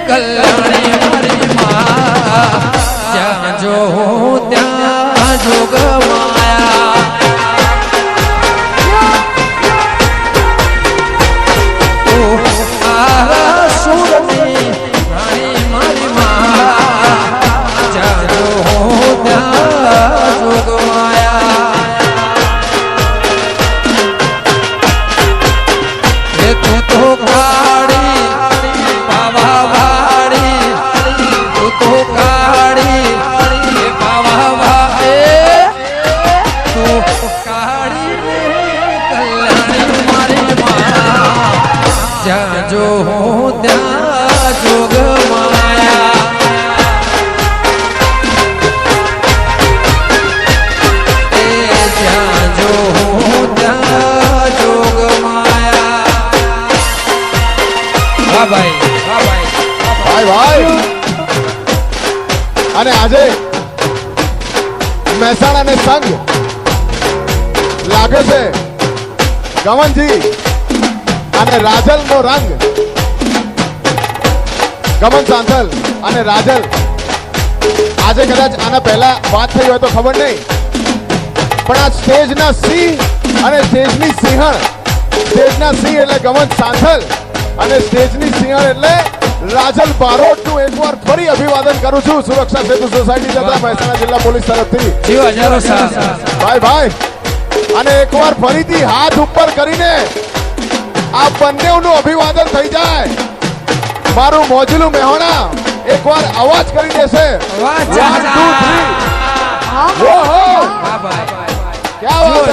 કલ્યાણી મારી માં જ્યાં જો હું ત્યાં જોગ માયા સુરની રાણી મારી માં જ્યાં જો હું ત્યાં જોગ માયા તું તો કાળી પાવા વાળી તું તો કાળી પાવા વાળી તું કાળી કલ્યાણી મારી માં જ્યાં જો હું ત્યાં જોગ માયા જ્યાં જો હું ત્યાં જોગ માયા ભાઈ અને આજે મહેસાણા ને સંઘ લાગે છે ગમનજી અને રાજલ નો રંગ ગમન સાંથલ અને રાજલ આજે કદાચ આના પહેલા વાત થઈ હોય તો ખબર નહીં પણ આ સ્ટેજના સિંહ અને સ્ટેજની સિંહણ સ્ટેજના સિંહ એટલે ગમન સાંથલ અને સ્ટેજની સિંહણ એટલે રાજલ બારોટનું એકવાર ફરી અભિવાદન કરું છું સુરક્ષા સેતુ સોસાયટી તથા મહેસાણા જિલ્લા પોલીસ તરફથી ભાઈ અને એકવાર ફરીથી હાથ ઉપર કરીને આ બંનેનું અભિવાદન થઈ જાય મારું મોજલું મહેણા એકવાર અવાજ કરી દેશે 1 2 3 ઓહો ક્યાં વાત